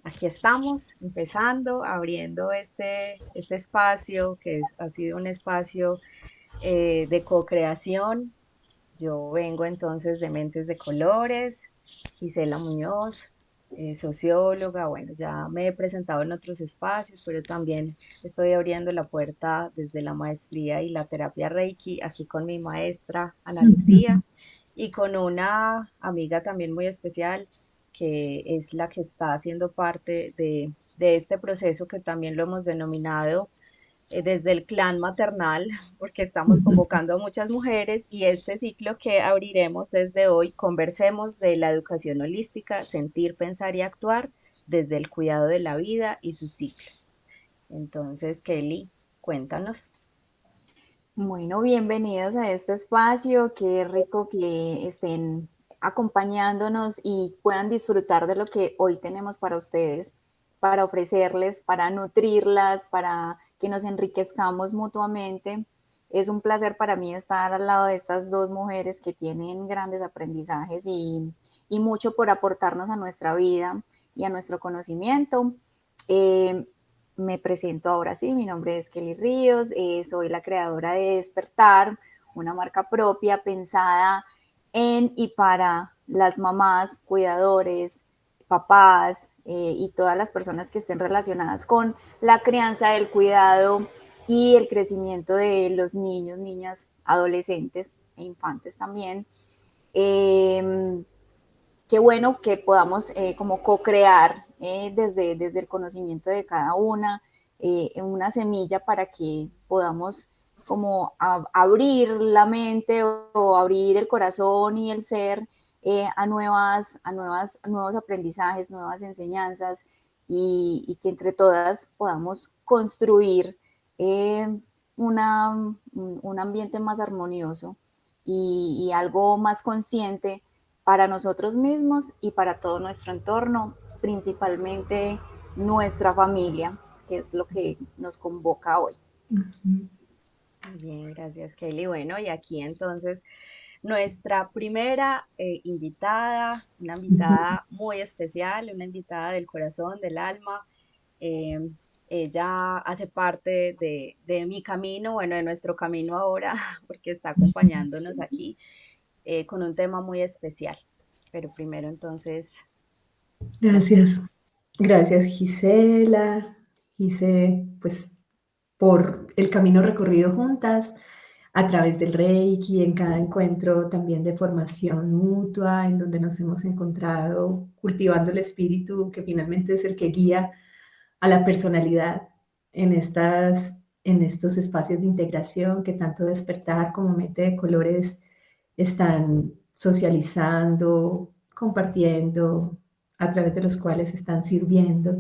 aquí estamos empezando, abriendo este espacio ha sido un espacio de co-creación. Yo vengo entonces de Mentes de Colores, Gisela Muñoz, socióloga. Bueno, ya me he presentado en otros espacios, pero también estoy abriendo la puerta desde la maestría y la terapia Reiki, aquí con mi maestra Ana Lucía y con una amiga también muy especial, que es la que está haciendo parte de este proceso que también lo hemos denominado desde el clan maternal, porque estamos convocando a muchas mujeres y este ciclo que abriremos desde hoy, conversemos de la educación holística, sentir, pensar y actuar desde el cuidado de la vida y sus ciclos. Entonces, Kelly, cuéntanos. Bueno, bienvenidos a este espacio. Qué rico que estén acompañándonos y puedan disfrutar de lo que hoy tenemos para ustedes, para ofrecerles, para nutrirlas, para que nos enriquezcamos mutuamente. Es un placer para mí estar al lado de estas dos mujeres que tienen grandes aprendizajes y mucho por aportarnos a nuestra vida y a nuestro conocimiento. Eh, Me presento ahora sí, mi nombre es Kelly Ríos, soy la creadora de Despertar, una marca propia pensada en y para las mamás, cuidadores, papás y todas las personas que estén relacionadas con la crianza, el cuidado y el crecimiento de los niños, niñas, adolescentes e infantes también. Eh, Qué bueno que podamos como co-crear desde el conocimiento de cada una semilla para que podamos como abrir la mente o abrir el corazón y el ser a nuevos aprendizajes, nuevas enseñanzas y que entre todas podamos construir eh, un ambiente más armonioso y algo más consciente para nosotros mismos y para todo nuestro entorno, principalmente nuestra familia, que es lo que nos convoca hoy. Bien, gracias, Kelly. Bueno, y aquí entonces nuestra primera invitada, una invitada muy especial, una invitada del corazón, del alma. Eh, Ella hace parte de mi camino, bueno, de nuestro camino ahora, porque está acompañándonos aquí con un tema muy especial. Pero primero entonces, Gracias, gracias Gisela, Gise, pues por el camino recorrido juntas a través del Reiki, en cada encuentro también de formación mutua, en donde nos hemos encontrado cultivando el espíritu que finalmente es el que guía a la personalidad en estos espacios de integración que tanto Despertar como Mente de Colores están socializando, compartiendo, a través de los cuales están sirviendo.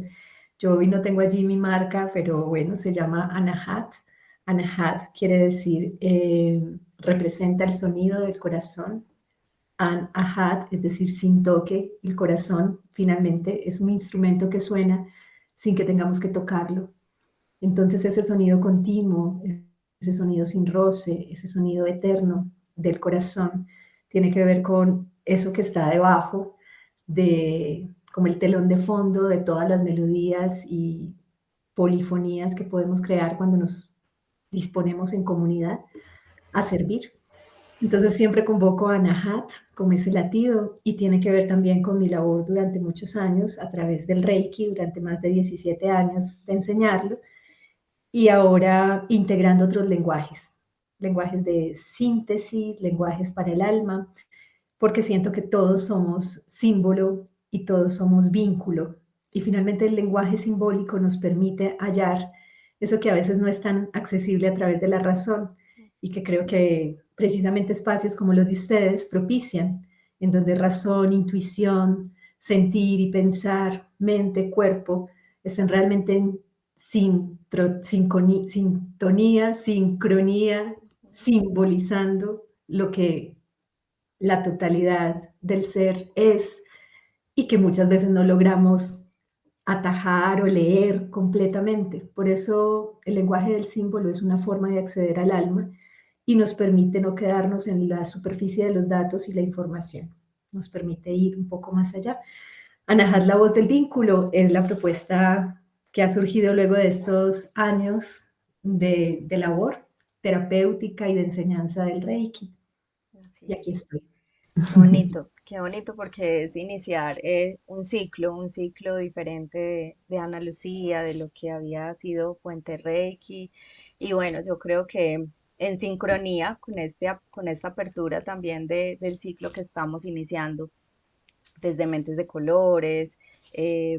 Yo hoy no tengo allí mi marca, pero bueno, se llama Anahat. Anahat quiere decir, representa el sonido del corazón. Anahat, es decir, sin toque, el corazón finalmente es un instrumento que suena sin que tengamos que tocarlo. Entonces ese sonido continuo, ese sonido sin roce, ese sonido eterno del corazón, tiene que ver con eso que está debajo de, como el telón de fondo de todas las melodías y polifonías que podemos crear cuando nos disponemos en comunidad a servir. Entonces siempre convoco a Nahat como ese latido y tiene que ver también con mi labor durante muchos años a través del Reiki, durante más de 17 años de enseñarlo y ahora integrando otros lenguajes, lenguajes de síntesis, lenguajes para el alma, porque siento que todos somos símbolo y todos somos vínculo. Y finalmente el lenguaje simbólico nos permite hallar eso que a veces no es tan accesible a través de la razón y que creo que precisamente espacios como los de ustedes propician, en donde razón, intuición, sentir y pensar, mente, cuerpo, están realmente en sintonía, sincronía, simbolizando lo que la totalidad del ser es y que muchas veces no logramos atajar o leer completamente. Por eso el lenguaje del símbolo es una forma de acceder al alma y nos permite no quedarnos en la superficie de los datos y la información. Nos permite ir un poco más allá. Anahat, la voz del vínculo, es la propuesta que ha surgido luego de estos años de labor terapéutica y de enseñanza del Reiki. Así Y es. aquí estoy. Qué bonito porque es iniciar un ciclo diferente de Ana Lucía, de lo que había sido Puente Reiki. Y bueno, yo creo que en sincronía con con esta apertura también del ciclo que estamos iniciando, desde Mentes de Colores,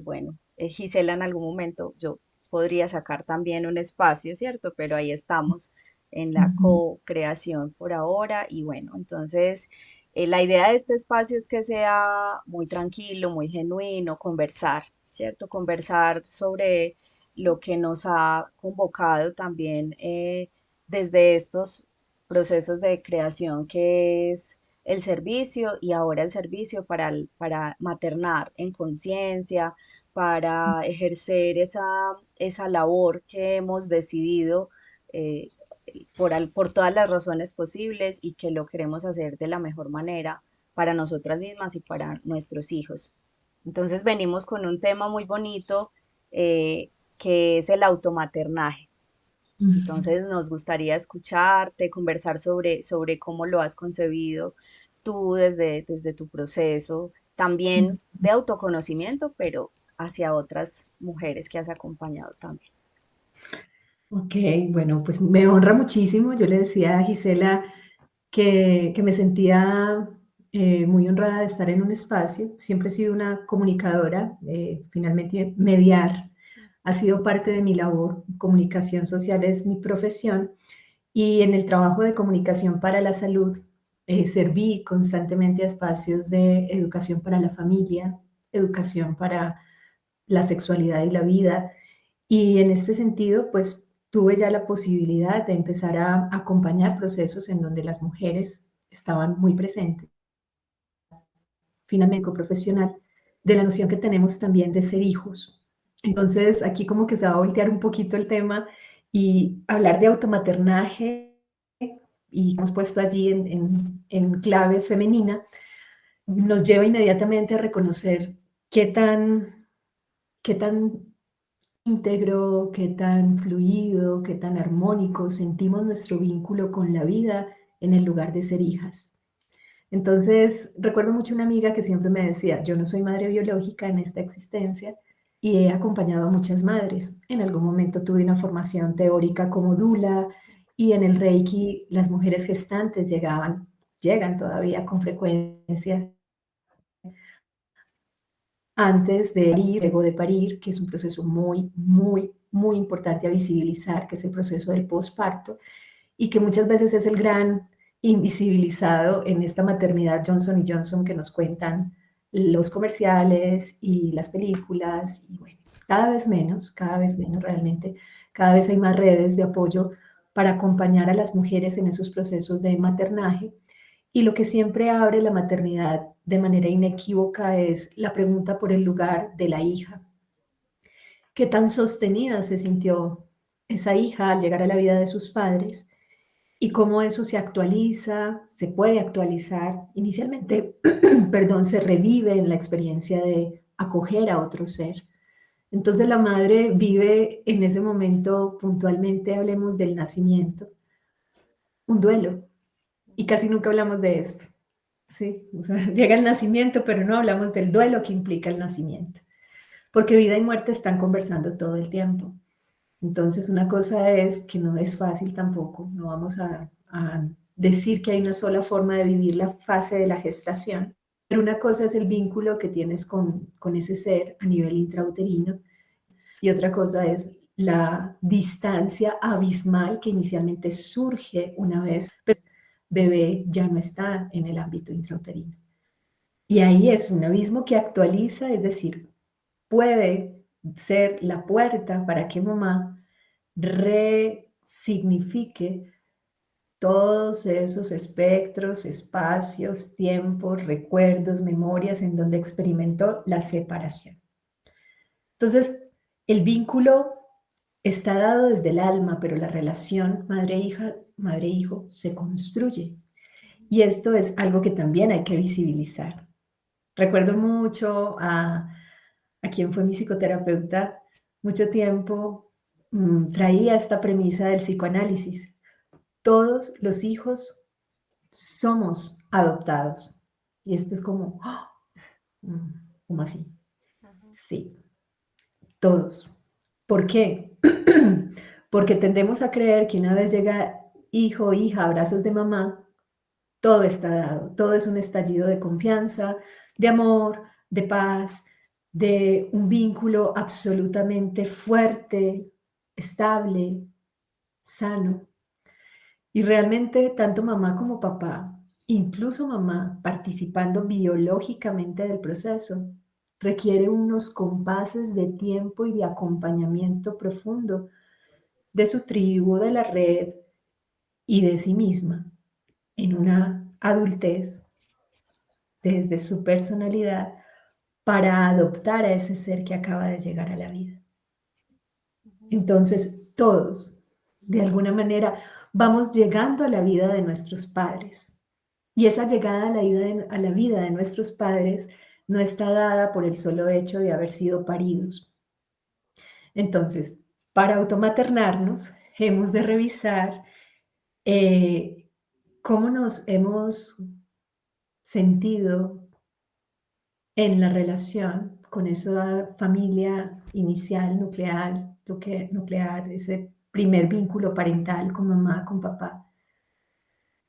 bueno, Gisela en algún momento, yo podría sacar también un espacio, ¿cierto? Pero ahí estamos en la Ujú, co-creación por ahora y bueno, entonces la idea de este espacio es que sea muy tranquilo, muy genuino, conversar, ¿cierto? Conversar sobre lo que nos ha convocado también desde estos procesos de creación que es el servicio y ahora el servicio para maternar en conciencia, para ejercer esa labor que hemos decidido eh, por todas las razones posibles y que lo queremos hacer de la mejor manera para nosotras mismas y para nuestros hijos. Entonces venimos con un tema muy bonito que es el automaternaje. ujú. Entonces nos gustaría escucharte, conversar sobre cómo lo has concebido tú desde tu proceso, también de autoconocimiento, pero hacia otras mujeres que has acompañado también. Ok, bueno, pues me honra muchísimo. Yo le decía a Gisela que me sentía muy honrada de estar en un espacio. Siempre he sido una comunicadora, finalmente mediar ha sido parte de mi labor. Comunicación social es mi profesión y en el trabajo de comunicación para la salud serví constantemente a espacios de educación para la familia, educación para la sexualidad y la vida. Y en este sentido, pues tuve ya la posibilidad de empezar a acompañar procesos en donde las mujeres estaban muy presentes, finalmente profesional, de la noción que tenemos también de ser hijos. Entonces, aquí como que se va a voltear un poquito el tema y hablar de automaternaje y hemos puesto allí en clave femenina, nos lleva inmediatamente a reconocer qué tan íntegro, qué tan fluido, qué tan armónico sentimos nuestro vínculo con la vida en el lugar de ser hijas. Entonces, recuerdo mucho una amiga que siempre me decía, yo no soy madre biológica en esta existencia y he acompañado a muchas madres. En algún momento tuve una formación teórica como dula y en el Reiki las mujeres gestantes llegan todavía con frecuencia antes de parir, luego de parir, que es un proceso muy, muy, muy importante a visibilizar, que es el proceso del posparto, y que muchas veces es el gran invisibilizado en esta maternidad Johnson y Johnson que nos cuentan los comerciales y las películas, y bueno, cada vez menos realmente, cada vez hay más redes de apoyo para acompañar a las mujeres en esos procesos de maternaje y lo que siempre abre la maternidad de manera inequívoca es la pregunta por el lugar de la hija. ¿Qué tan sostenida se sintió esa hija al llegar a la vida de sus padres? Y cómo eso se actualiza, se puede actualizar. Inicialmente, perdón, se revive en la experiencia de acoger a otro ser. Entonces la madre vive en ese momento, puntualmente hablemos del nacimiento, un duelo. Y casi nunca hablamos de esto. Sí, o sea, llega el nacimiento, pero no hablamos del duelo que implica el nacimiento, porque vida y muerte están conversando todo el tiempo. Entonces, una cosa es que no es fácil tampoco, no vamos a decir que hay una sola forma de vivir la fase de la gestación, pero una cosa es el vínculo que tienes con ese ser a nivel intrauterino y otra cosa es la distancia abismal que inicialmente surge una vez pues, bebé ya no está en el ámbito intrauterino. Y ahí es un abismo que actualiza, es decir, puede ser la puerta para que mamá resignifique todos esos espectros, espacios, tiempos, recuerdos, memorias en donde experimentó la separación. Entonces, el vínculo está dado desde el alma, pero la relación madre-hija, madre-hijo se construye. Y esto es algo que también hay que visibilizar. Recuerdo mucho a a quien fue mi psicoterapeuta mucho tiempo, traía esta premisa del psicoanálisis. Todos los hijos somos adoptados. Y esto es como, ¡ah! ¿Cómo así? Ajá. Sí, todos. ¿Por qué? Porque tendemos a creer que una vez llega hijo o hija a brazos de mamá, todo está dado, todo es un estallido de confianza, de amor, de paz, de un vínculo absolutamente fuerte, estable, sano. Y realmente tanto mamá como papá, incluso mamá participando biológicamente del proceso, requiere unos compases de tiempo y de acompañamiento profundo de su tribu, de la red y de sí misma en una adultez desde su personalidad para adoptar a ese ser que acaba de llegar a la vida. Entonces, todos, de alguna manera, vamos llegando a la vida de nuestros padres. Y esa llegada a la vida de nuestros padres no está dada por el solo hecho de haber sido paridos. Entonces, para automaternarnos, hemos de revisar cómo nos hemos sentido en la relación con esa familia inicial, nuclear, ese primer vínculo parental con mamá, con papá.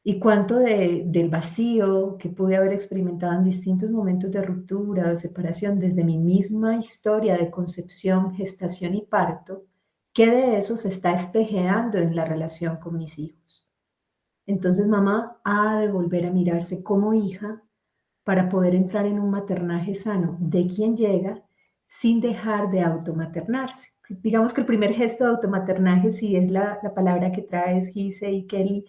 Y cuánto del vacío que pude haber experimentado en distintos momentos de ruptura, de separación, desde mi misma historia de concepción, gestación y parto, qué de eso se está espejeando en la relación con mis hijos. Entonces mamá ha de volver a mirarse como hija para poder entrar en un maternaje sano de quien llega sin dejar de automaternarse. Digamos que el primer gesto de automaternaje, si es la palabra que traes, Gise y Kelly,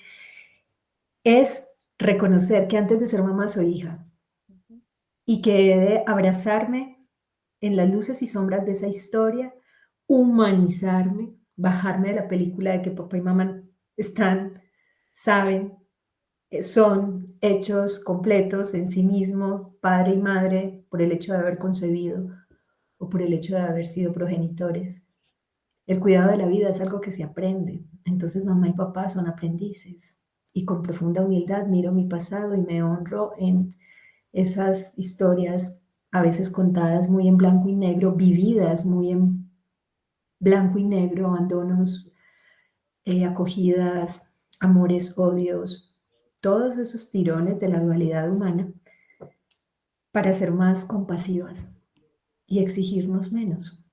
es reconocer que antes de ser mamá soy hija Ujú. y que he de abrazarme en las luces y sombras de esa historia, humanizarme, bajarme de la película de que papá y mamá están, saben, son hechos completos en sí mismo, padre y madre, por el hecho de haber concebido o por el hecho de haber sido progenitores. El cuidado de la vida es algo que se aprende. Entonces mamá y papá son aprendices. Y con profunda humildad miro mi pasado y me honro en esas historias, a veces contadas muy en blanco y negro, vividas muy en blanco y negro, abandonos, acogidas, amores, odios, todos esos tirones de la dualidad humana para ser más compasivas y exigirnos menos,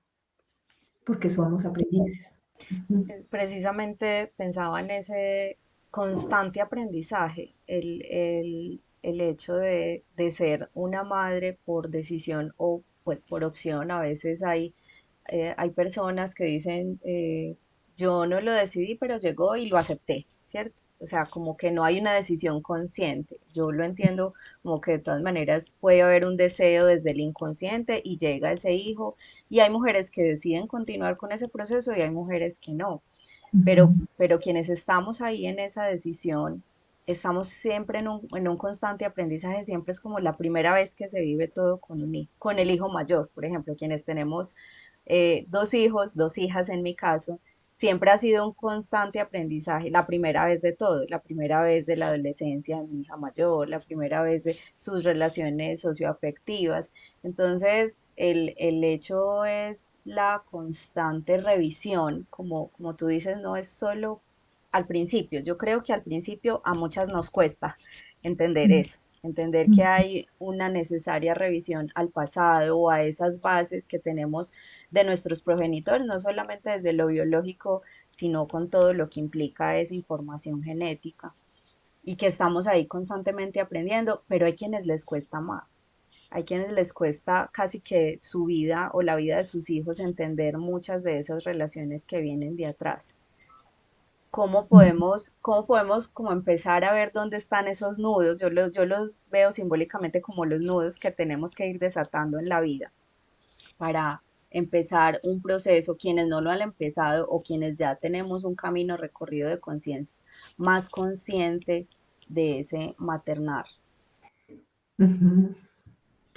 porque somos aprendices. Ujú. Precisamente pensaba en ese constante aprendizaje, el hecho de ser una madre por decisión o pues, por opción. A veces hay personas que dicen, yo no lo decidí, pero llegó y lo acepté, ¿cierto? O sea, como que no hay una decisión consciente. Yo lo entiendo como que de todas maneras puede haber un deseo desde el inconsciente y llega ese hijo, y hay mujeres que deciden continuar con ese proceso y hay mujeres que no. Ujú. Pero quienes estamos ahí en esa decisión, estamos siempre en un constante aprendizaje. Siempre es como la primera vez que se vive todo con un hijo, con el hijo mayor, por ejemplo, quienes tenemos dos hijos, dos hijas en mi caso. Siempre ha sido un constante aprendizaje, la primera vez de todo, la primera vez de la adolescencia de mi hija mayor, la primera vez de sus relaciones socioafectivas. Entonces, el hecho es la constante revisión, como tú dices, no es solo al principio. Yo creo que al principio a muchas nos cuesta entender eso, entender que hay una necesaria revisión al pasado o a esas bases que tenemos de nuestros progenitores, no solamente desde lo biológico, sino con todo lo que implica esa información genética, y que estamos ahí constantemente aprendiendo, pero hay quienes les cuesta más. Hay quienes les cuesta casi que su vida o la vida de sus hijos entender muchas de esas relaciones que vienen de atrás. ¿Cómo podemos como empezar a ver dónde están esos nudos? Yo los veo simbólicamente como los nudos que tenemos que ir desatando en la vida para empezar un proceso, quienes no lo han empezado o quienes ya tenemos un camino recorrido de conciencia, más consciente de ese maternar. Ujú.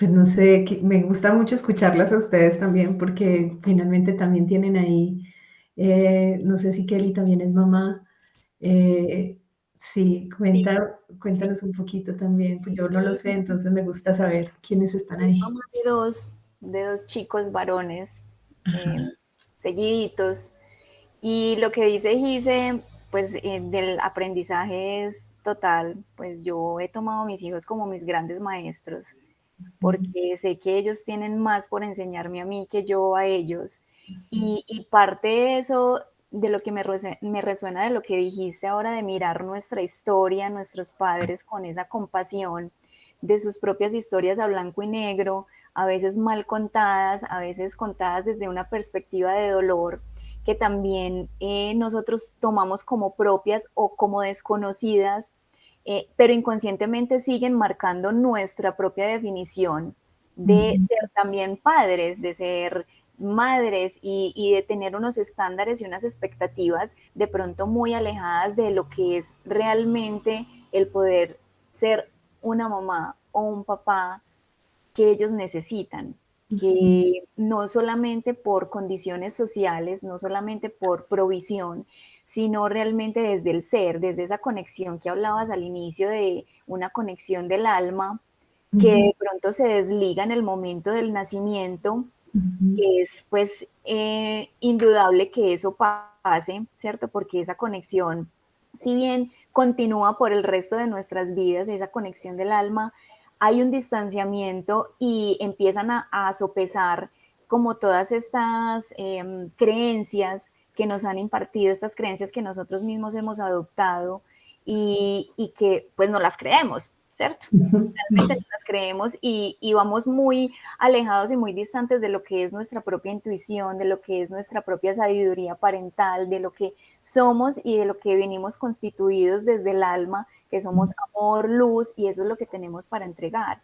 pues no sé, me gusta mucho escucharlas a ustedes también porque finalmente también tienen ahí, no sé si Kelly también es mamá. Sí, Sí, sí, cuéntanos un poquito también, pues yo no lo sí. sé, entonces me gusta saber quiénes están Soy ahí. mamá de dos chicos varones eh, Ajá. seguiditos. Y lo que dice Gise, pues del aprendizaje es total. Pues yo he tomado a mis hijos como mis grandes maestros, Ujú, porque sé que ellos tienen más por enseñarme a mí que yo a ellos. Y parte de eso, de lo que me resuena de lo que dijiste ahora, de mirar nuestra historia, nuestros padres con esa compasión de sus propias historias a blanco y negro, a veces mal contadas, a veces contadas desde una perspectiva de dolor, que también nosotros tomamos como propias o como desconocidas, pero inconscientemente siguen marcando nuestra propia definición de ujú, ser también padres, de ser madres y de tener unos estándares y unas expectativas de pronto muy alejadas de lo que es realmente el poder ser una mamá o un papá que ellos necesitan, ujú, que no solamente por condiciones sociales, no solamente por provisión, sino realmente desde el ser, desde esa conexión que hablabas al inicio de una conexión del alma, que ujú, de pronto se desliga en el momento del nacimiento, ujú, que es pues indudable que eso pase, ¿cierto? Porque esa conexión, si bien continúa por el resto de nuestras vidas, esa conexión del alma, hay un distanciamiento y empiezan a sopesar como todas estas creencias que nos han impartido, estas creencias que nosotros mismos hemos adoptado y que pues no las creemos, ¿cierto? ujú, Realmente no las creemos y vamos muy alejados y muy distantes de lo que es nuestra propia intuición, de lo que es nuestra propia sabiduría parental, de lo que somos y de lo que venimos constituidos desde el alma, que somos amor, luz, y eso es lo que tenemos para entregar.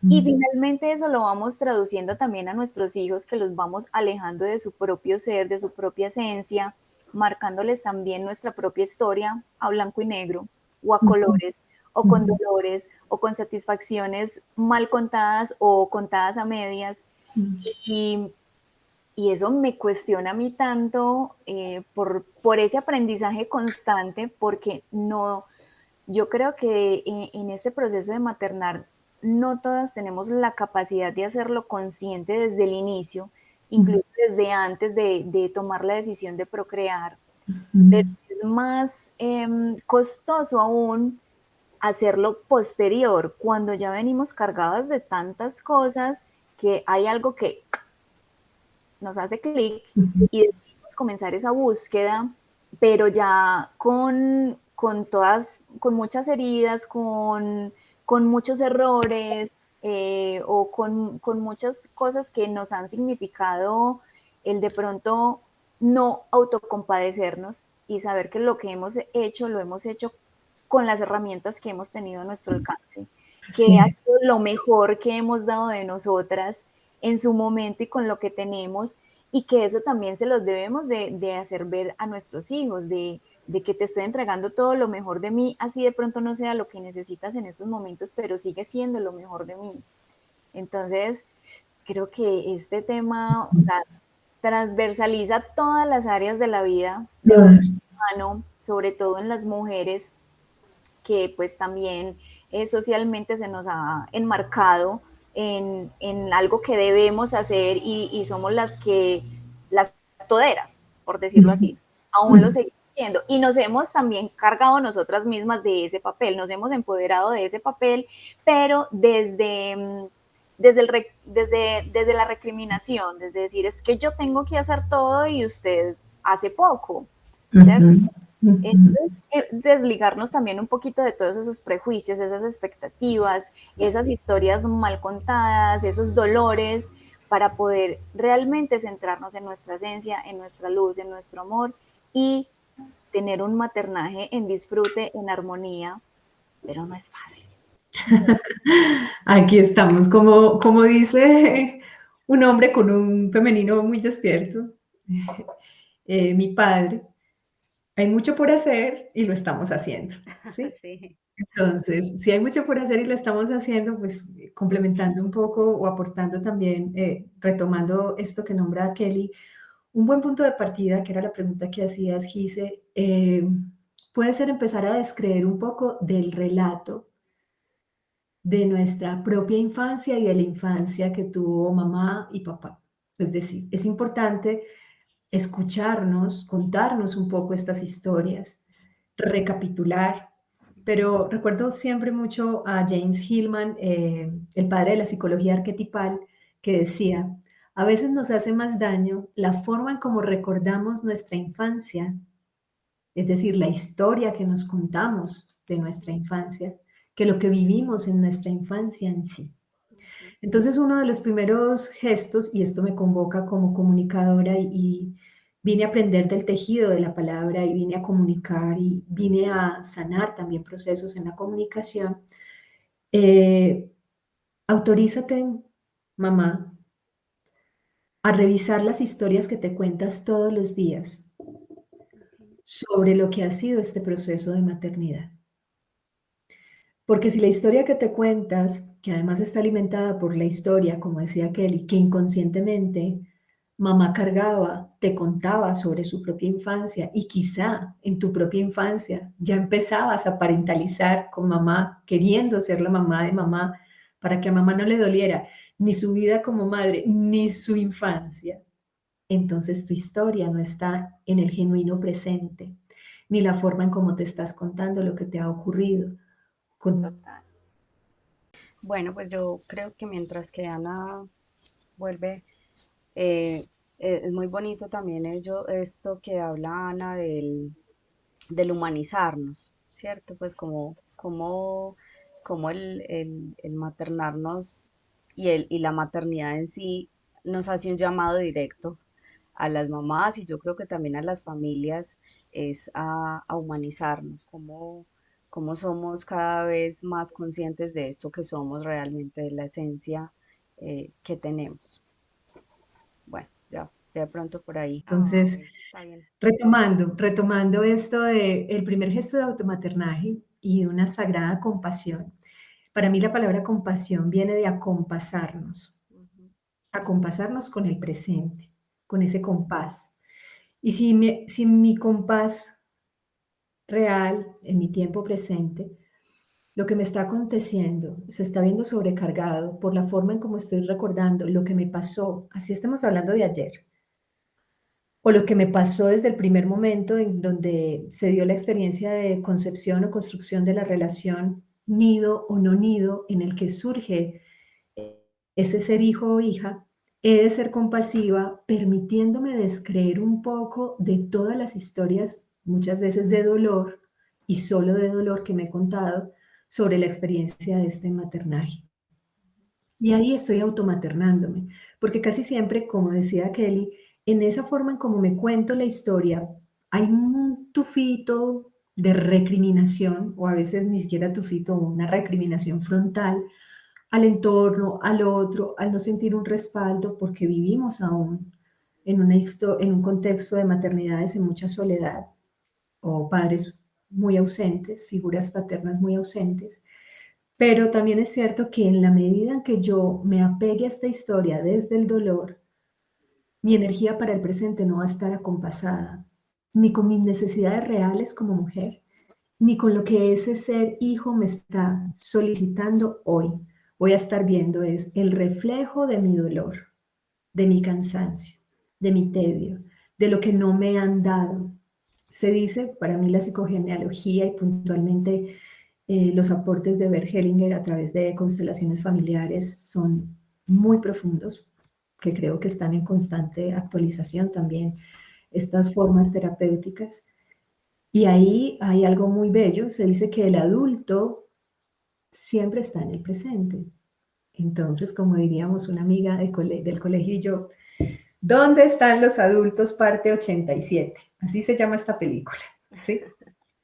Y ujú, finalmente eso lo vamos traduciendo también a nuestros hijos, que los vamos alejando de su propio ser, de su propia esencia, marcándoles también nuestra propia historia a blanco y negro o a ujú, colores o con ujú, dolores o con satisfacciones mal contadas o contadas a medias. ujú. Y, y eso me cuestiona a mí tanto por ese aprendizaje constante, porque no, yo creo que en este proceso de maternar no todas tenemos la capacidad de hacerlo consciente desde el inicio, incluso desde antes de tomar la decisión de procrear, pero es más costoso aún hacerlo posterior, cuando ya venimos cargadas de tantas cosas que hay algo que nos hace clic y decidimos comenzar esa búsqueda, pero ya con muchas heridas, con muchos errores o con muchas cosas que nos han significado el de pronto no autocompadecernos y saber que lo que hemos hecho lo hemos hecho con las herramientas que hemos tenido a nuestro alcance, que Así ha es. sido lo mejor que hemos dado de nosotras en su momento y con lo que tenemos, y que eso también se los debemos de hacer ver a nuestros hijos, de que te estoy entregando todo lo mejor de mí, así de pronto no sea lo que necesitas en estos momentos, pero sigue siendo lo mejor de mí. Entonces, creo que este tema, o sea, transversaliza todas las áreas de la vida de un Todas. humano, sobre todo en las mujeres, que pues también socialmente se nos ha enmarcado en algo que debemos hacer y somos las toderas, por decirlo Ujú, así. Aún lo ujú, seguimos siendo. Y nos hemos también cargado nosotras mismas de ese papel, nos hemos empoderado de ese papel, pero desde la recriminación, desde decir, es que yo tengo que hacer todo y usted hace poco, ¿cierto? ujú, ujú. Entonces, desligarnos también un poquito de todos esos prejuicios, esas expectativas, esas historias mal contadas, esos dolores, para poder realmente centrarnos en nuestra esencia, en nuestra luz, en nuestro amor y tener un maternaje en disfrute, en armonía, pero no es fácil. Aquí estamos, como dice un hombre con un femenino muy despierto, mi padre, hay mucho por hacer y lo estamos haciendo, ¿sí? Sí. Entonces, si hay mucho por hacer y lo estamos haciendo, pues complementando un poco o aportando también, retomando esto que nombra Kelly, un buen punto de partida, que era la pregunta que hacías, Gise, puede ser empezar a descreer un poco del relato de nuestra propia infancia y de la infancia que tuvo mamá y papá. Es decir, es importante escucharnos, contarnos un poco estas historias, recapitular. Pero recuerdo siempre mucho a James Hillman, el padre de la psicología arquetipal, que decía, a veces nos hace más daño la forma en cómo recordamos nuestra infancia, es decir, la historia que nos contamos de nuestra infancia, que lo que vivimos en nuestra infancia en sí. Entonces, uno de los primeros gestos, y esto me convoca como comunicadora y vine a aprender del tejido de la palabra y vine a comunicar y vine a sanar también procesos en la comunicación. eh, Autorízate, mamá, a revisar las historias que te cuentas todos los días sobre lo que ha sido este proceso de maternidad. Porque si la historia que te cuentas, que además está alimentada por la historia, como decía Kelly, que inconscientemente mamá cargaba, te contaba sobre su propia infancia y quizá en tu propia infancia ya empezabas a parentalizar con mamá, queriendo ser la mamá de mamá, para que a mamá no le doliera ni su vida como madre, ni su infancia. Entonces tu historia no está en el genuino presente, ni la forma en cómo te estás contando lo que te ha ocurrido. Con Total. Bueno, pues yo creo que mientras que Ana vuelve, eh, es muy bonito también esto que habla Ana del humanizarnos, ¿cierto? Pues como el maternarnos y la maternidad en sí nos hace un llamado directo a las mamás y yo creo que también a las familias es a humanizarnos, como somos cada vez más conscientes de esto que somos realmente, de la esencia que tenemos. Bueno, ya de pronto por ahí. Ah, Entonces, bueno, está bien. retomando esto de el primer gesto de automaternaje y de una sagrada compasión. Para mí la palabra compasión viene de Ujú, acompasarnos con el presente, con ese compás. Y si mi compás real en mi tiempo presente, lo que me está aconteciendo se está viendo sobrecargado por la forma en cómo estoy recordando lo que me pasó, así estamos hablando de ayer, o lo que me pasó desde el primer momento en donde se dio la experiencia de concepción o construcción de la relación nido o no nido en el que surge ese ser hijo o hija, he de ser compasiva, permitiéndome descreer un poco de todas las historias, muchas veces de dolor y solo de dolor que me he contado sobre la experiencia de este maternaje. Y ahí estoy automaternándome, porque casi siempre, como decía Kelly, en esa forma en cómo me cuento la historia, hay un tufito de recriminación, o a veces ni siquiera tufito, una recriminación frontal al entorno, al otro, al no sentir un respaldo, porque vivimos aún en un contexto de maternidades en mucha soledad, o padres muy ausentes, figuras paternas muy ausentes. Pero también es cierto que en la medida en que yo me apegue a esta historia desde el dolor, mi energía para el presente no va a estar acompasada, ni con mis necesidades reales como mujer, ni con lo que ese ser hijo me está solicitando hoy. Voy a estar viendo es el reflejo de mi dolor, de mi cansancio, de mi tedio, de lo que no me han dado. Se dice, para mí la psicogenealogía y puntualmente los aportes de Bert Hellinger a través de constelaciones familiares son muy profundos, que creo que están en constante actualización también, estas formas terapéuticas. Y ahí hay algo muy bello, se dice que el adulto siempre está en el presente. Entonces, como diríamos una amiga del colegio y yo, ¿dónde están los adultos? Parte 87. Así se llama esta película, ¿sí?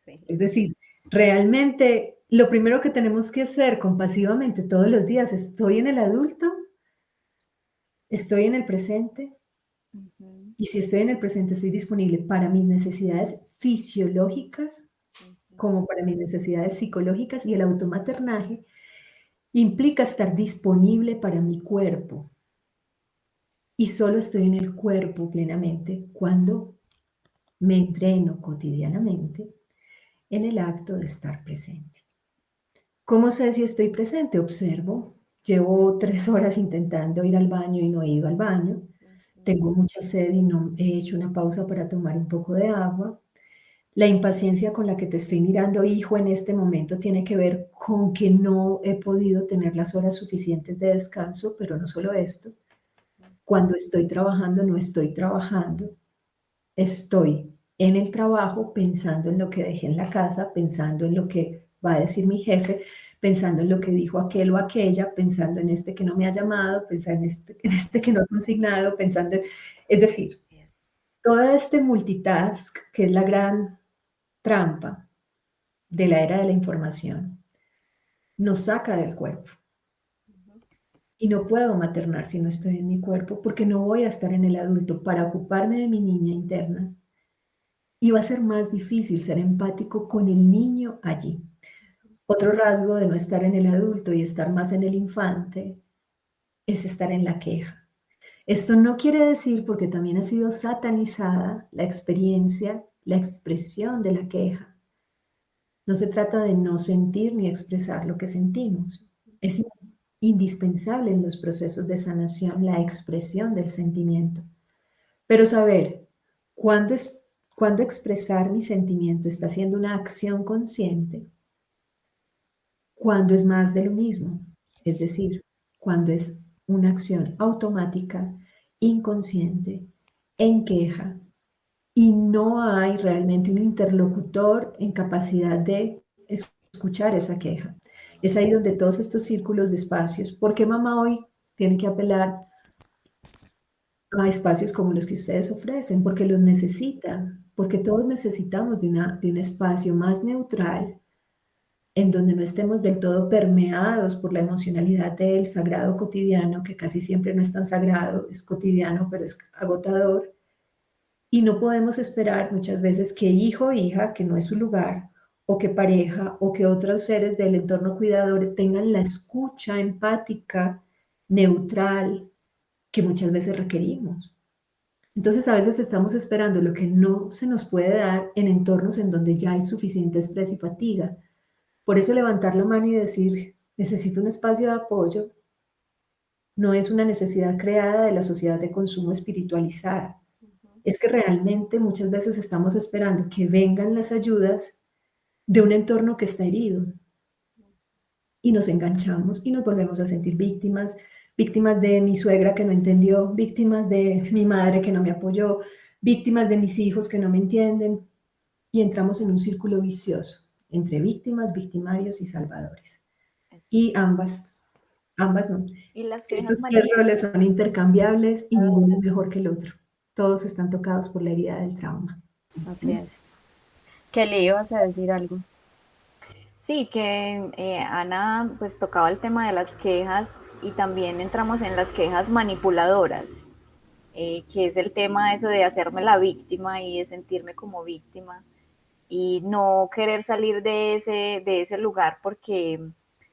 sí. Es decir, realmente lo primero que tenemos que hacer compasivamente todos los días, ¿estoy en el adulto? ¿Estoy en el presente? Ujú, Y si estoy en el presente, estoy disponible para mis necesidades fisiológicas, como para mis necesidades psicológicas, y el automaternaje implica estar disponible para mi cuerpo, y solo estoy en el cuerpo plenamente cuando me entreno cotidianamente en el acto de estar presente. ¿Cómo sé si estoy presente? Observo. Llevo 3 horas intentando ir al baño y no he ido al baño. Tengo mucha sed y no he hecho una pausa para tomar un poco de agua. La impaciencia con la que te estoy mirando, hijo, en este momento tiene que ver con que no he podido tener las horas suficientes de descanso, pero no solo esto. Cuando estoy trabajando, no estoy trabajando. Estoy en el trabajo pensando en lo que dejé en la casa, pensando en lo que va a decir mi jefe, pensando en lo que dijo aquel o aquella, pensando en este que no me ha llamado, pensando en este que no ha consignado, pensando en, es decir, todo este multitask, que es la gran trampa de la era de la información, nos saca del cuerpo. Y no puedo maternar si no estoy en mi cuerpo, porque no voy a estar en el adulto para ocuparme de mi niña interna. Y va a ser más difícil ser empático con el niño allí. Otro rasgo de no estar en el adulto y estar más en el infante es estar en la queja. Esto no quiere decir, porque también ha sido satanizada la experiencia, la expresión de la queja. No se trata de no sentir ni expresar lo que sentimos. Es indispensable en los procesos de sanación la expresión del sentimiento. Pero saber cuándo expresar mi sentimiento está siendo una acción consciente, cuando es más de lo mismo, es decir, cuando es una acción automática, inconsciente, en queja, y no hay realmente un interlocutor en capacidad de escuchar esa queja. Es ahí donde todos estos círculos de espacios, ¿por qué mamá hoy tiene que apelar a espacios como los que ustedes ofrecen? Porque los necesitan, porque todos necesitamos de un espacio más neutral, en donde no estemos del todo permeados por la emocionalidad del sagrado cotidiano, que casi siempre no es tan sagrado, es cotidiano, pero es agotador. Y no podemos esperar muchas veces que hijo o hija, que no es su lugar, o que pareja, o que otros seres del entorno cuidador tengan la escucha empática, neutral, que muchas veces requerimos. Entonces, a veces estamos esperando lo que no se nos puede dar en entornos en donde ya hay suficiente estrés y fatiga. Por eso levantar la mano y decir, necesito un espacio de apoyo, no es una necesidad creada de la sociedad de consumo espiritualizada. Es que realmente muchas veces estamos esperando que vengan las ayudas de un entorno que está herido, y nos enganchamos y nos volvemos a sentir víctimas, víctimas de mi suegra que no entendió, víctimas de mi madre que no me apoyó, víctimas de mis hijos que no me entienden, y entramos en un círculo vicioso entre víctimas, victimarios y salvadores. Y ambas no. Y las quejas Estos tres roles son intercambiables y ninguno es mejor que el otro. Todos están tocados por la herida del trauma. Así es. ¿Qué le ibas a decir algo? Sí, que Ana pues tocaba el tema de las quejas y también entramos en las quejas manipuladoras, que es el tema eso de hacerme la víctima y de sentirme como víctima y no querer salir de ese lugar porque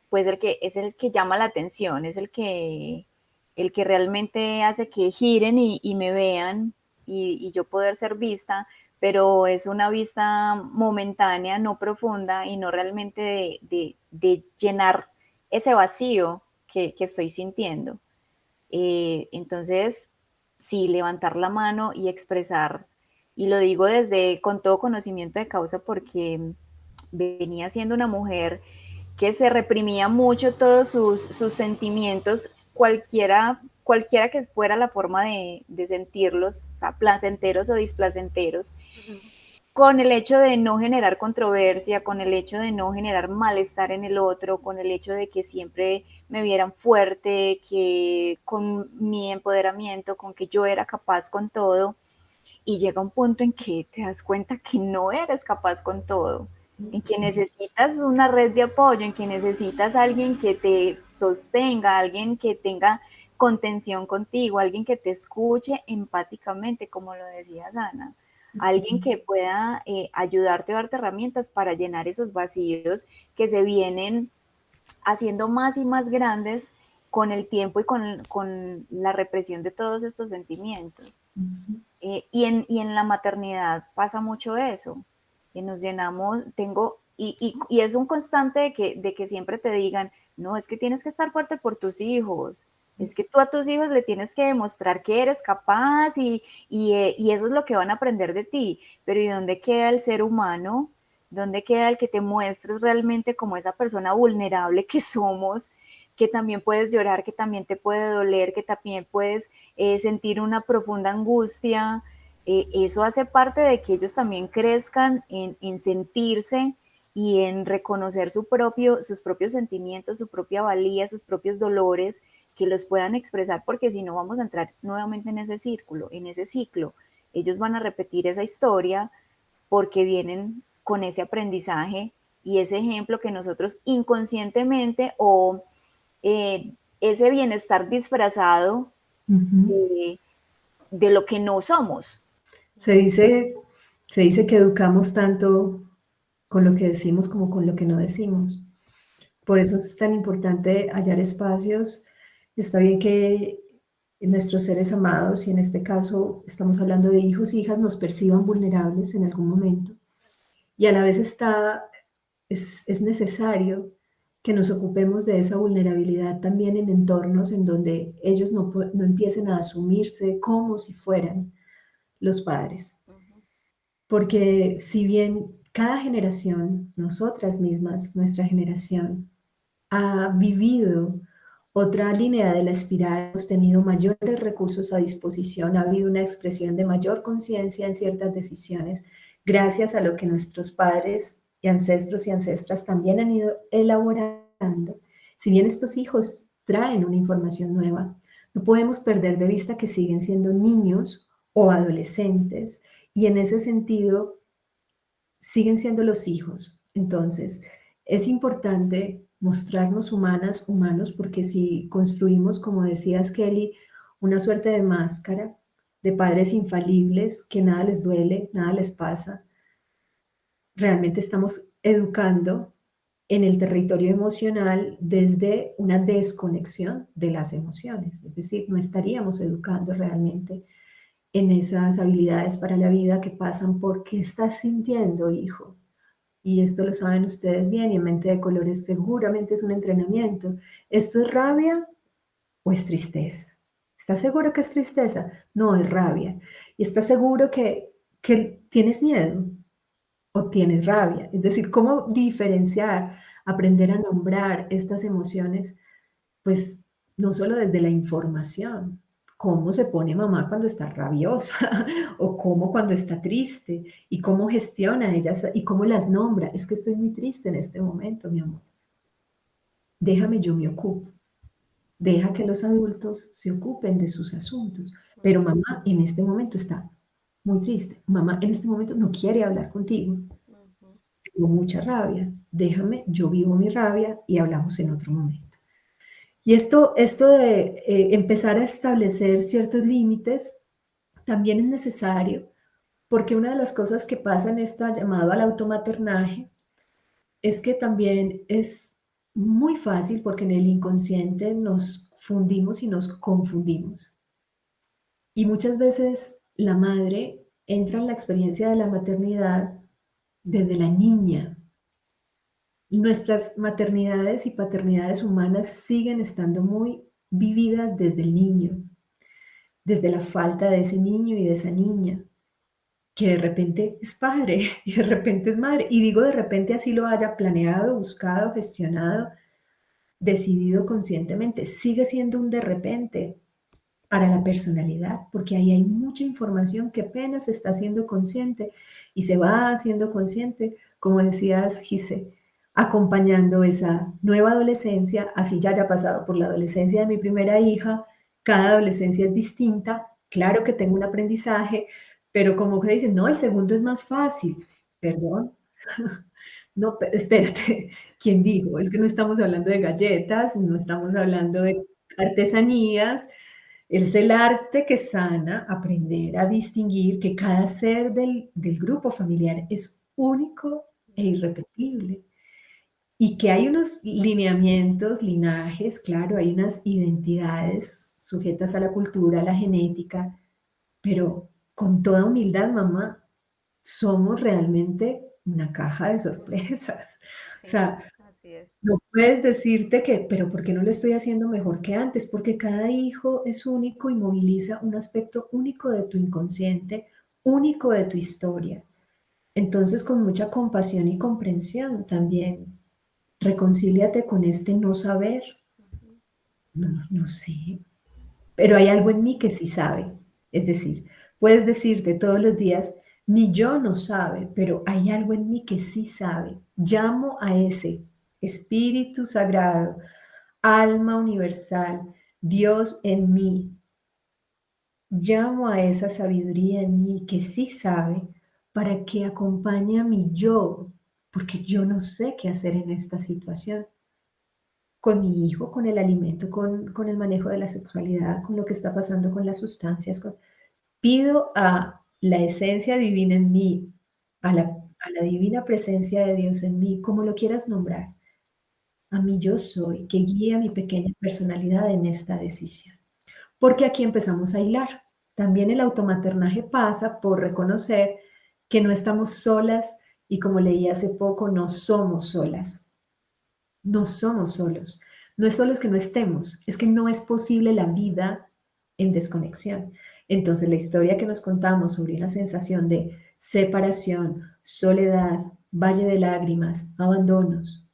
pues es el que llama la atención, es el que realmente hace que giren y me vean y yo poder ser vista, pero es una vista momentánea, no profunda y no realmente de llenar ese vacío que estoy sintiendo. Entonces, sí, levantar la mano y expresar, y lo digo desde con todo conocimiento de causa porque venía siendo una mujer que se reprimía mucho todos sus sentimientos, cualquiera que fuera la forma de sentirlos, o sea, placenteros o displacenteros, con el hecho de no generar controversia, con el hecho de no generar malestar en el otro, con el hecho de que siempre me vieran fuerte, que con mi empoderamiento, con que yo era capaz con todo, y llega un punto en que te das cuenta que no eres capaz con todo, en que necesitas una red de apoyo, en que necesitas alguien que te sostenga, alguien que tenga contención contigo, alguien que te escuche empáticamente, como lo decía Ana. alguien que pueda ayudarte o darte herramientas para llenar esos vacíos que se vienen haciendo más y más grandes con el tiempo y con la represión de todos estos sentimientos. Y en la maternidad pasa mucho eso, que nos llenamos, y es un constante de que siempre te digan, no, es que tienes que estar fuerte por tus hijos, es que tú a tus hijos le tienes que demostrar que eres capaz y eso es lo que van a aprender de ti, pero ¿y dónde queda el ser humano? ¿Dónde queda el que te muestres realmente como esa persona vulnerable que somos, que también puedes llorar, que también te puede doler, que también puedes sentir una profunda angustia? Eso hace parte de que ellos también crezcan en sentirse y en reconocer sus propios sentimientos, su propia valía, sus propios dolores, que los puedan expresar, porque si no vamos a entrar nuevamente en ese círculo, en ese ciclo. Ellos van a repetir esa historia porque vienen con ese aprendizaje y ese ejemplo que nosotros inconscientemente o ese bienestar disfrazado de, de lo que no somos. Se dice, se dice que educamos tanto con lo que decimos como con lo que no decimos. Por eso es tan importante hallar espacios. Está bien que nuestros seres amados, y en este caso estamos hablando de hijos e hijas, nos perciban vulnerables en algún momento. Y a la vez es necesario que nos ocupemos de esa vulnerabilidad también en entornos en donde ellos no empiecen a asumirse como si fueran los padres. Porque si bien cada generación, nosotras mismas, nuestra generación, ha vivido otra línea de la espiral, hemos tenido mayores recursos a disposición, ha habido una expresión de mayor conciencia en ciertas decisiones, gracias a lo que nuestros padres y ancestros y ancestras también han ido elaborando. Si bien estos hijos traen una información nueva, no podemos perder de vista que siguen siendo niños o adolescentes y en ese sentido siguen siendo los hijos. Entonces, es importante mostrarnos humanas, humanos, porque si construimos, como decías, Kelly, una suerte de máscara de padres infalibles, que nada les duele, nada les pasa, realmente estamos educando en el territorio emocional desde una desconexión de las emociones. Es decir, no estaríamos educando realmente en esas habilidades para la vida que pasan por qué estás sintiendo, hijo. Y esto lo saben ustedes bien, y en Mente de Colores seguramente es un entrenamiento. ¿Esto es rabia o es tristeza? ¿Estás seguro que es tristeza? No, es rabia. ¿Y estás seguro que tienes miedo o tienes rabia? Es decir, ¿cómo diferenciar, aprender a nombrar estas emociones? Pues no solo desde la información, cómo se pone mamá cuando está rabiosa o cómo cuando está triste y cómo gestiona ella y cómo las nombra. Es que estoy muy triste en este momento, mi amor. Déjame, yo me ocupo. Deja que los adultos se ocupen de sus asuntos. Pero mamá en este momento está muy triste. Mamá en este momento no quiere hablar contigo. Tengo mucha rabia. Déjame, yo vivo mi rabia y hablamos en otro momento. Y esto de empezar a establecer ciertos límites también es necesario, porque una de las cosas que pasa en esta llamado al automaternaje es que también es muy fácil porque en el inconsciente nos fundimos y nos confundimos. Y muchas veces la madre entra en la experiencia de la maternidad desde la niña. Nuestras maternidades y paternidades humanas siguen estando muy vividas desde el niño, desde la falta de ese niño y de esa niña, que de repente es padre y de repente es madre. Y digo de repente así lo haya planeado, buscado, gestionado, decidido conscientemente. Sigue siendo un de repente para la personalidad, porque ahí hay mucha información que apenas se está haciendo consciente y se va haciendo consciente, como decías, Gise, acompañando esa nueva adolescencia, así ya haya pasado por la adolescencia de mi primera hija, cada adolescencia es distinta, claro que tengo un aprendizaje, pero como que dicen, no, el segundo es más fácil, perdón, no, pero espérate, ¿quién dijo? Es que no estamos hablando de galletas, no estamos hablando de artesanías, Es el arte que sana aprender a distinguir que cada ser del grupo familiar es único e irrepetible y que hay unos lineamientos, linajes, claro, hay unas identidades sujetas a la cultura, a la genética, pero con toda humildad, mamá, somos realmente una caja de sorpresas. O Sí, sea, así es. no puedes decirte que, pero ¿por qué no lo estoy haciendo mejor que antes? Porque cada hijo es único y moviliza un aspecto único de tu inconsciente, único de tu historia. Entonces, con mucha compasión y comprensión también, reconcíliate con este no saber. Ujú. No sé, pero hay algo en mí que sí sabe. Es decir, puedes decirte todos los días, mi yo no sabe, pero hay algo en mí que sí sabe. Llamo a ese Espíritu Sagrado, alma universal, Dios en mí. Llamo a esa sabiduría en mí que sí sabe para que acompañe a mi yo, porque yo no sé qué hacer en esta situación con mi hijo, con el alimento, con el manejo de la sexualidad, con lo que está pasando con las sustancias. Pido a la esencia divina en mí, a la divina presencia de Dios en mí, como lo quieras nombrar, a mi yo soy, que guíe a mi pequeña personalidad en esta decisión. Porque aquí empezamos a hilar. También el automaternaje pasa por reconocer que no estamos solas y como leí hace poco, no somos solas. No somos solos. No es solo es que no estemos, es que no es posible la vida en desconexión. Entonces, la historia que nos contamos sobre una sensación de separación, soledad, valle de lágrimas, abandonos,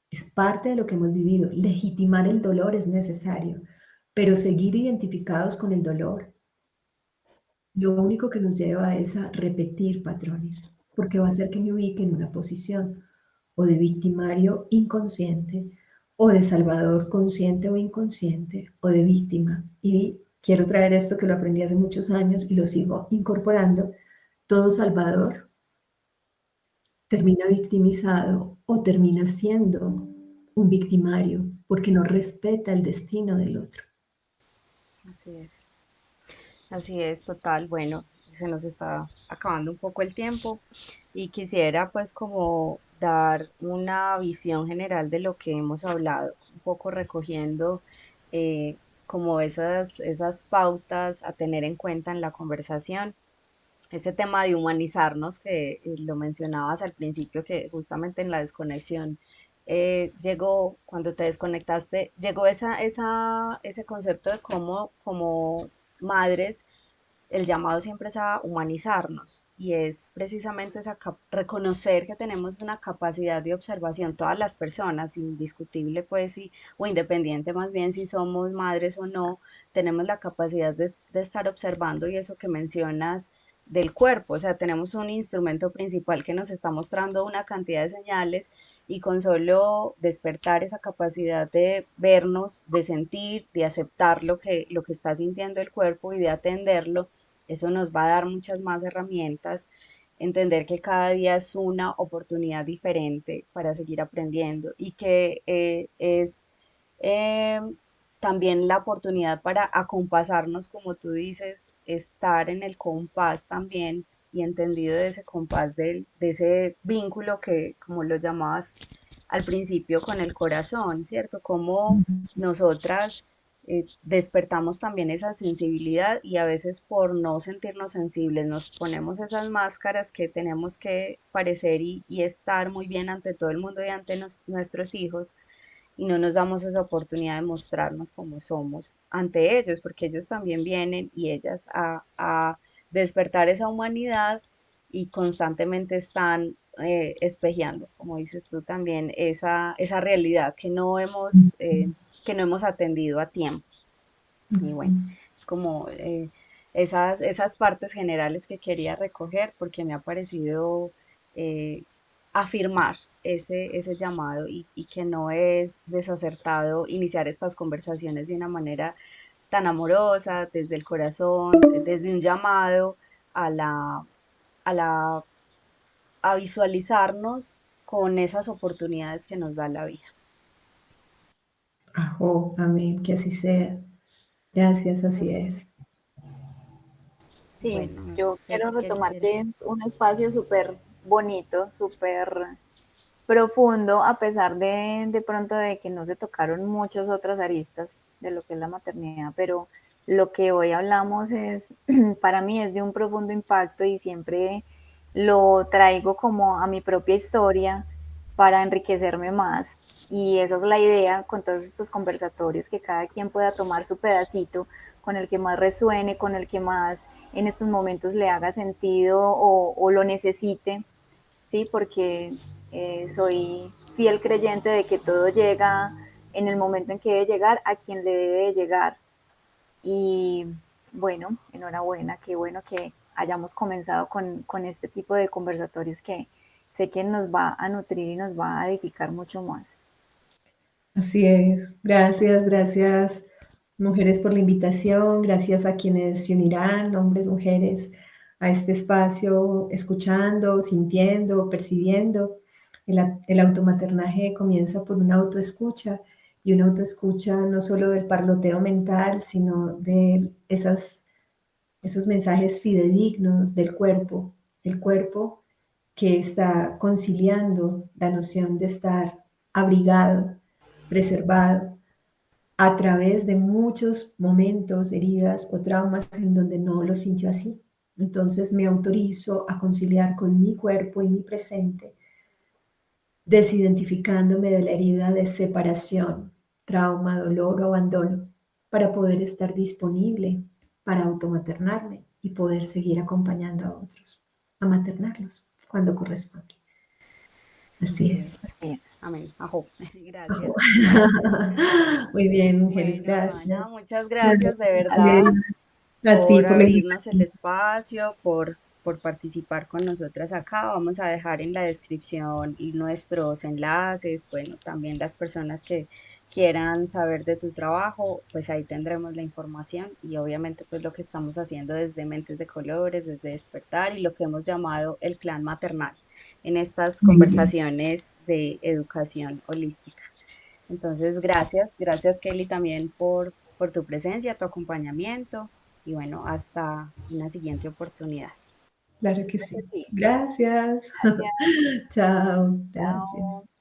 es parte de lo que hemos vivido. Legitimar el dolor es necesario, pero seguir identificados con el dolor, lo único que nos lleva es a repetir patrones, porque va a hacer que me ubique en una posición o de victimario inconsciente, o de salvador consciente o inconsciente, o de víctima. Y quiero traer esto que lo aprendí hace muchos años y lo sigo incorporando. Todo salvador termina victimizado o termina siendo un victimario porque no respeta el destino del otro. Así es, total. Bueno, se nos está acabando un poco el tiempo y quisiera pues como dar una visión general de lo que hemos hablado, un poco recogiendo eh, como esas pautas a tener en cuenta en la conversación. Este tema de humanizarnos que lo mencionabas al principio, que justamente en la desconexión llegó, cuando te desconectaste, llegó ese concepto de cómo como madres el llamado siempre es a humanizarnos y es precisamente reconocer que tenemos una capacidad de observación, todas las personas, indiscutible pues, o independiente más bien si somos madres o no, tenemos la capacidad de estar observando y eso que mencionas del cuerpo, o sea, tenemos un instrumento principal que nos está mostrando una cantidad de señales y con solo despertar esa capacidad de vernos, de sentir, de aceptar lo que está sintiendo el cuerpo y de atenderlo, eso nos va a dar muchas más herramientas, entender que cada día es una oportunidad diferente para seguir aprendiendo y que es eh, también la oportunidad para acompasarnos, como tú dices, estar en el compás también y entendido de ese compás de ese vínculo que, como lo llamabas al principio, con el corazón, ¿cierto? Como nosotras despertamos también esa sensibilidad y a veces por no sentirnos sensibles nos ponemos esas máscaras que tenemos que parecer y estar muy bien ante todo el mundo y ante nuestros hijos y no nos damos esa oportunidad de mostrarnos como somos ante ellos, porque ellos también vienen y ellas a despertar esa humanidad y constantemente están espejeando, como dices tú también, esa realidad que no hemos atendido a tiempo. Y bueno, es como esas partes generales que quería recoger porque me ha parecido eh, afirmar ese llamado y que no es desacertado iniciar estas conversaciones de una manera tan amorosa, desde el corazón, desde un llamado a a la, a visualizarnos con esas oportunidades que nos da la vida. Ajo, amén, que así sea. Gracias, así es. Sí, Bueno, yo quiero Kelly, retomar que es un espacio súper bonito, súper profundo, a pesar de pronto de que no se tocaron muchas otras aristas de lo que es la maternidad, pero lo que hoy hablamos es, para mí es de un profundo impacto y siempre lo traigo como a mi propia historia para enriquecerme más. Y esa es la idea con todos estos conversatorios, que cada quien pueda tomar su pedacito con el que más resuene, con el que más en estos momentos le haga sentido o lo necesite, ¿sí? Porque soy fiel creyente de que todo llega en el momento en que debe llegar a quien le debe de llegar. Y bueno, enhorabuena, qué bueno que hayamos comenzado con este tipo de conversatorios que sé que nos va a nutrir y nos va a edificar mucho más. Así es. Gracias, gracias, mujeres, por la invitación. Gracias a quienes se unirán, hombres, mujeres, a este espacio, escuchando, sintiendo, percibiendo. El automaternaje comienza por una autoescucha, y una autoescucha no solo del parloteo mental, sino de esos mensajes fidedignos del cuerpo, el cuerpo que está conciliando la noción de estar abrigado, preservado, a través de muchos momentos, heridas o traumas en donde no lo sintió así. Entonces me autorizo a conciliar con mi cuerpo y mi presente, desidentificándome de la herida de separación, trauma, dolor o abandono, para poder estar disponible para automaternarme y poder seguir acompañando a otros, a maternarlos cuando corresponde. Así amén, es. Así es. amén, ajo. Ajo. Gracias. Muy bien, mujeres, Bueno, Joana, gracias. muchas Gracias, gracias de verdad Gisela. A ti por por la abrirnos el invitación. espacio, por participar con nosotras acá. Vamos a dejar en la descripción nuestros enlaces, bueno, también las personas que quieran saber de tu trabajo, pues ahí tendremos la información y obviamente pues lo que estamos haciendo desde Mentes de Colores, desde Despertar y lo que hemos llamado el clan maternal en estas Muy bien. conversaciones de educación holística. Entonces, gracias, gracias Kelly también por tu presencia, tu acompañamiento y bueno, hasta una siguiente oportunidad. Claro que Creo que sí. sí. Gracias. Gracias. Chao. Gracias. Chao.